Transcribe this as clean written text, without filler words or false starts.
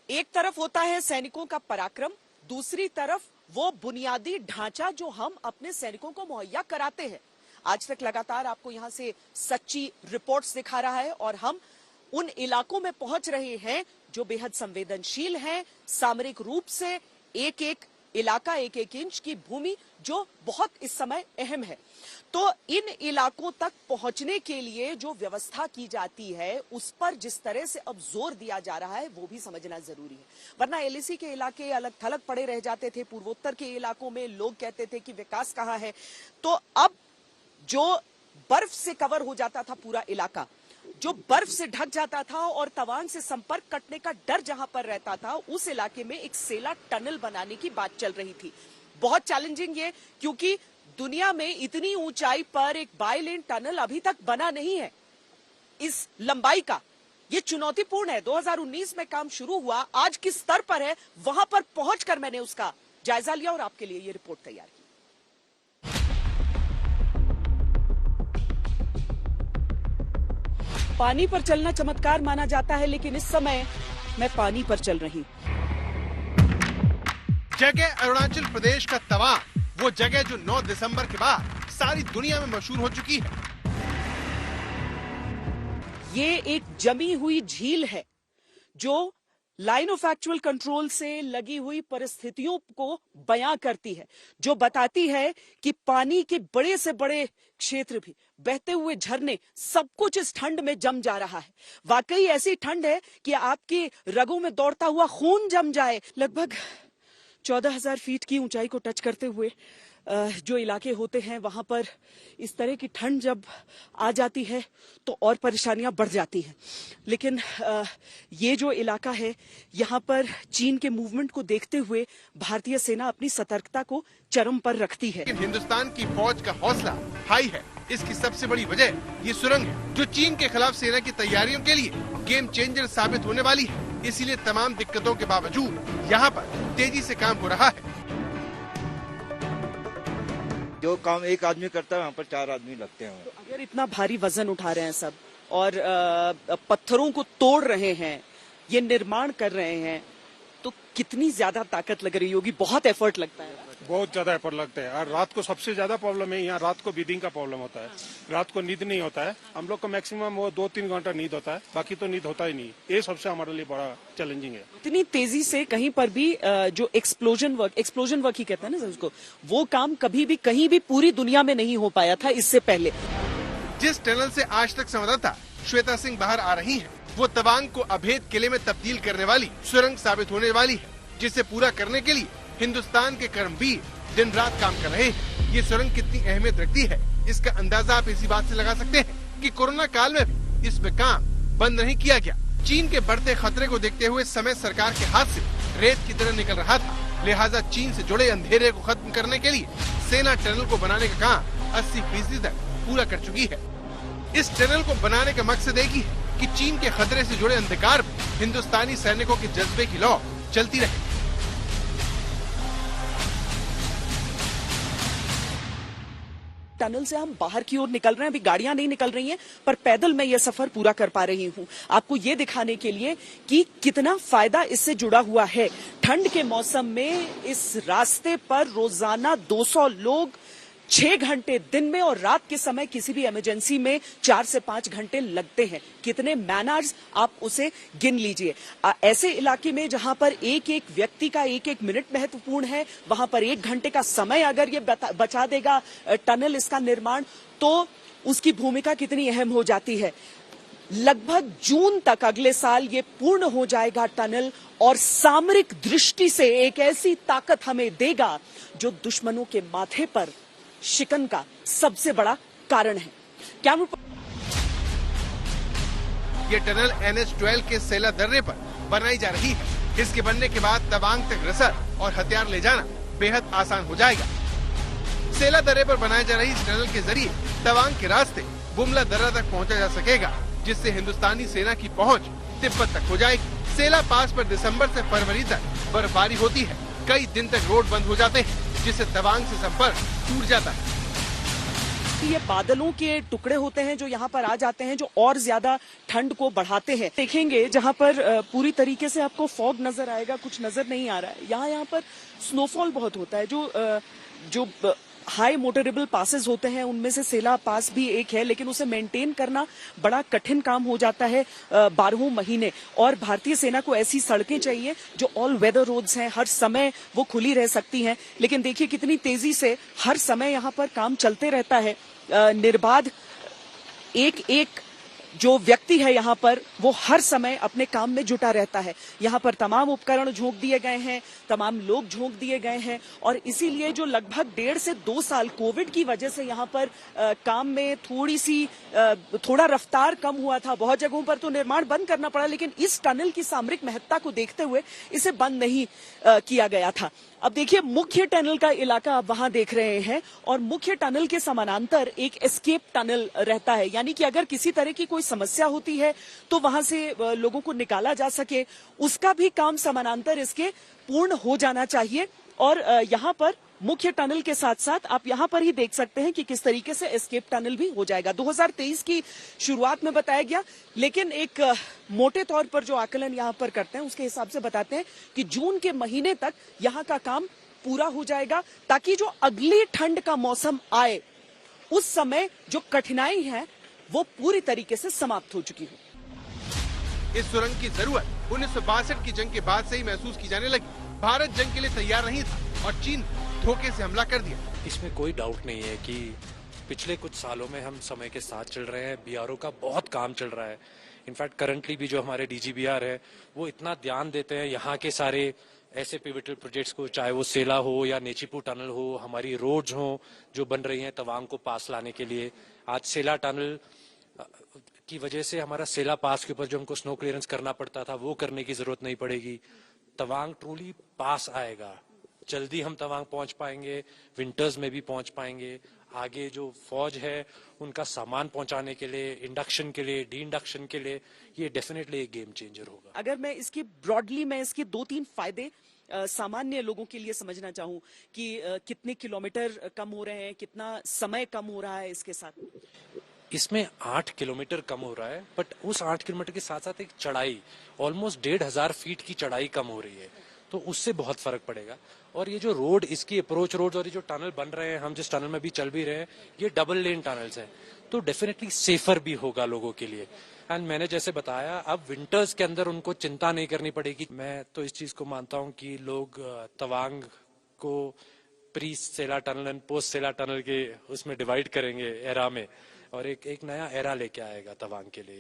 एक तरफ होता है सैनिकों का पराक्रम, दूसरी तरफ वो बुनियादी ढांचा जो हम अपने सैनिकों को मुहैया कराते हैं। आज तक लगातार आपको यहां से सच्ची रिपोर्ट्स दिखा रहा है और हम उन इलाकों में पहुंच रहे हैं जो बेहद संवेदनशील हैं, सामरिक रूप से एक एक इलाका, एक एक इंच की भूमि जो बहुत इस समय अहम है। तो इन इलाकों तक पहुंचने के लिए जो व्यवस्था की जाती है उस पर जिस तरह से अब जोर दिया जा रहा है वो भी समझना जरूरी है, वरना एलएसी के इलाके अलग थलग पड़े रह जाते थे। पूर्वोत्तर के इलाकों में लोग कहते थे कि विकास कहाँ है, तो अब जो बर्फ से कवर हो जाता था पूरा इलाका, जो बर्फ से ढक जाता था और तवांग से संपर्क कटने का डर जहां पर रहता था, उस इलाके में एक सेला टनल बनाने की बात चल रही थी। बहुत चैलेंजिंग ये, क्योंकि दुनिया में इतनी ऊंचाई पर एक बाय लेन टनल अभी तक बना नहीं है इस लंबाई का। ये चुनौतीपूर्ण है। 2019 में काम शुरू हुआ, आज किस स्तर पर है वहां पर पहुंचकर मैंने उसका जायजा लिया और आपके लिए ये रिपोर्ट तैयार की। पानी पर चलना चमत्कार माना जाता है, लेकिन इस समय मैं पानी पर चल रही हूं। जगह अरुणाचल प्रदेश का तवांग, वो जगह जो 9 दिसंबर के बाद सारी दुनिया में मशहूर हो चुकी है। ये एक जमी हुई झील है जो लाइन ऑफ एक्चुअल कंट्रोल से लगी हुई परिस्थितियों को बयां करती है, जो बताती है कि पानी के बड़े से बड़े क्षेत्र भी, बहते हुए झरने, सब कुछ इस ठंड में जम जा रहा है। वाकई ऐसी ठंड है कि आपकी रगों में दौड़ता हुआ खून जम जाए। लगभग 14,000 फीट की ऊंचाई को टच करते हुए जो इलाके होते हैं वहां पर इस तरह की ठंड जब आ जाती है तो और परेशानियां बढ़ जाती हैं। लेकिन ये जो इलाका है, यहाँ पर चीन के मूवमेंट को देखते हुए भारतीय सेना अपनी सतर्कता को चरम पर रखती है। हिंदुस्तान की फौज का हौसला हाई है। इसकी सबसे बड़ी वजह ये सुरंग है जो चीन के खिलाफ सेना की तैयारियों के लिए गेम चेंजर साबित होने वाली है। इसीलिए तमाम दिक्कतों के बावजूद यहाँ पर तेजी से काम हो रहा है। जो काम एक आदमी करता है वहाँ पर 4 आदमी लगते हैं। तो अगर इतना भारी वजन उठा रहे हैं सब और पत्थरों को तोड़ रहे हैं, ये निर्माण कर रहे हैं, तो कितनी ज्यादा ताकत लग रही होगी। बहुत एफर्ट लगता है। बहुत ज्यादा एफर्ट लगता है। और रात को सबसे ज्यादा प्रॉब्लम है, यहाँ रात को ब्रीदिंग का प्रॉब्लम होता है। रात को नींद नहीं होता है। हम लोग को मैक्सिमम वो 2-3 घंटा नींद होता है, बाकी तो नींद होता ही नहीं। ये सबसे हमारे लिए बड़ा चैलेंजिंग है। इतनी तेजी से कहीं पर भी जो एक्सप्लोजन वर्क ही कहते हैं ना उसको, वो काम कभी भी कहीं भी पूरी दुनिया में नहीं हो पाया था इससे पहले। जिस टनल से आज तक संवाददाता श्वेता सिंह बाहर आ रही हैं, वो तवांग को अभेद किले में तब्दील करने वाली सुरंग साबित होने वाली है, जिसे पूरा करने के लिए हिंदुस्तान के कर्मवीर दिन रात काम कर रहे हैं। ये सुरंग कितनी अहमियत रखती है, इसका अंदाजा आप इसी बात से लगा सकते हैं कि कोरोना काल में भी इसमें काम बंद नहीं किया गया। चीन के बढ़ते खतरे को देखते हुए समय सरकार के हाथ से रेत की तरह निकल रहा था, लिहाजा चीन से जुड़े अंधेरे को खत्म करने के लिए सेना टनल को बनाने का काम 80% तक पूरा कर चुकी है। इस टनल को बनाने का मकसद एक ही है कि चीन के खतरे से जुड़े अंधकार में हिंदुस्तानी सैनिकों के जज्बे की लौ चलती रहे। टनल से हम बाहर की ओर निकल रहे हैं, अभी गाड़ियां नहीं निकल रही हैं, पर पैदल मैं ये सफर पूरा कर पा रही हूं, आपको ये दिखाने के लिए कि कितना फायदा इससे जुड़ा हुआ है। ठंड के मौसम में इस रास्ते पर रोजाना 200 लोग 6 घंटे दिन में और रात के समय किसी भी इमरजेंसी में 4 से 5 घंटे लगते हैं। कितने मैन आवर्स आप उसे गिन लीजिए। ऐसे इलाके में जहां पर एक एक व्यक्ति का एक एक मिनट महत्वपूर्ण है, वहां पर 1 घंटे का समय अगर ये बचा देगा टनल, इसका निर्माण, तो उसकी भूमिका कितनी अहम हो जाती है। लगभग जून तक अगले साल ये पूर्ण हो जाएगा टनल और सामरिक दृष्टि से एक ऐसी ताकत हमें देगा जो दुश्मनों के माथे पर शिकन का सबसे बड़ा कारण है। ये टनल NH-12 के सेला दर्रे पर बनाई जा रही है। इसके बनने के बाद तवांग तक रसद और हथियार ले जाना बेहद आसान हो जाएगा। सेला दर्रे पर बनाई जा रही इस टनल के जरिए तवांग के रास्ते बुमला दर्रा तक पहुंचा जा सकेगा, जिससे हिंदुस्तानी सेना की पहुंच तिब्बत तक हो जाएगी। सेला पास पर दिसंबर से फरवरी तक बर्फबारी होती है। कई दिन तक रोड बंद हो जाते हैं, जिससे तवांग से संपर्क टूट जाता है। कि ये बादलों के टुकड़े होते हैं जो यहाँ पर आ जाते हैं, जो और ज्यादा ठंड को बढ़ाते हैं। देखेंगे जहाँ पर पूरी तरीके से आपको फॉग नजर आएगा, कुछ नजर नहीं आ रहा है। यहाँ पर स्नोफॉल बहुत होता है। जो हाई मोटरेबल पासेस होते हैं उनमें से सेला पास भी एक है, लेकिन उसे मेंटेन करना बड़ा कठिन काम हो जाता है 12 महीने। और भारतीय सेना को ऐसी सड़कें चाहिए जो ऑल वेदर रोड्स हैं, हर समय वो खुली रह सकती हैं। लेकिन देखिए कितनी तेजी से हर समय यहाँ पर काम चलते रहता है, निर्बाध। एक जो व्यक्ति है यहाँ पर वो हर समय अपने काम में जुटा रहता है। यहाँ पर तमाम उपकरण झोंक दिए गए हैं, तमाम लोग झोंक दिए गए हैं, और इसीलिए जो लगभग 1.5 से 2 साल कोविड की वजह से यहाँ पर काम में थोड़ा रफ्तार कम हुआ था। बहुत जगहों पर तो निर्माण बंद करना पड़ा, लेकिन इस टनल की सामरिक महत्ता को देखते हुए इसे बंद नहीं किया गया था। अब देखिए मुख्य टनल का इलाका आप वहां देख रहे हैं, और मुख्य टनल के समानांतर एक एस्केप टनल रहता है, यानी कि अगर किसी तरह की कोई समस्या होती है तो वहां से लोगों को निकाला जा सके, उसका भी काम समानांतर इसके पूर्ण हो जाना चाहिए। और यहाँ पर मुख्य टनल के साथ साथ आप यहाँ पर ही देख सकते हैं कि किस तरीके से एस्केप टनल भी हो जाएगा। 2023 की शुरुआत में बताया गया, लेकिन एक मोटे तौर पर जो आकलन यहाँ पर करते हैं उसके हिसाब से बताते हैं कि जून के महीने तक यहाँ का काम पूरा हो जाएगा, ताकि जो अगली ठंड का मौसम आए उस समय जो कठिनाई है वो पूरी तरीके से समाप्त हो चुकी हो। इस सुरंग की जरूरत 1962 की जंग के बाद से ही महसूस की जाने लगी। भारत जंग के लिए तैयार नहीं था और चीन धोखे से हमला कर दिया। इसमें कोई डाउट नहीं है कि पिछले कुछ सालों में हम समय के साथ चल रहे हैं। बीआरओ का बहुत काम चल रहा है। इनफैक्ट करंटली भी जो हमारे डीजीबीआर है वो इतना ध्यान देते हैं यहाँ के सारे ऐसे पिवटल प्रोजेक्ट्स को, चाहे वो सेला हो या नेचीपू टनल हो, हमारी रोड्स हो जो बन रही हैं तवांग को पास लाने के लिए। आज सेला टनल की वजह से हमारा सेला पास के ऊपर जो हमको स्नो क्लियरेंस करना पड़ता था वो करने की जरूरत नहीं पड़ेगी। तवांग ट्रूली पास आएगा, जल्दी हम तवांग पहुंच पाएंगे, विंटर्स में भी पहुंच पाएंगे। आगे जो फौज है उनका सामान पहुंचाने के लिए, इंडक्शन के लिए, डी इंडक्शन के लिए, ये डेफिनेटली एक गेम चेंजर होगा। अगर मैं इसकी ब्रॉडली मैं इसके 2-3 फायदे सामान्य लोगों के लिए समझना चाहूं कि कितने किलोमीटर कम हो रहे हैं, कितना समय कम हो रहा है इसके साथ। इसमें 8 किलोमीटर कम हो रहा है, बट उस 8 किलोमीटर के साथ साथ एक चढ़ाई ऑलमोस्ट 1500 फीट की चढ़ाई कम हो रही है, तो उससे बहुत फर्क पड़ेगा। और ये जो रोड, इसकी अप्रोच रोड और ये जो टनल बन रहे हैं, हम जिस टनल में भी चल भी रहे हैं, ये डबल लेन टनल्स हैं, तो डेफिनेटली सेफर भी होगा लोगों के लिए। एंड मैंने जैसे बताया, अब विंटर्स के अंदर उनको चिंता नहीं करनी पड़ेगी। मैं तो इस चीज को मानता हूँ कि लोग तवांग को pre Sela tunnel and post Sela tunnel के उसमें डिवाइड करेंगे एरा में, और एक नया एरा लेके आएगा तवांग के लिए।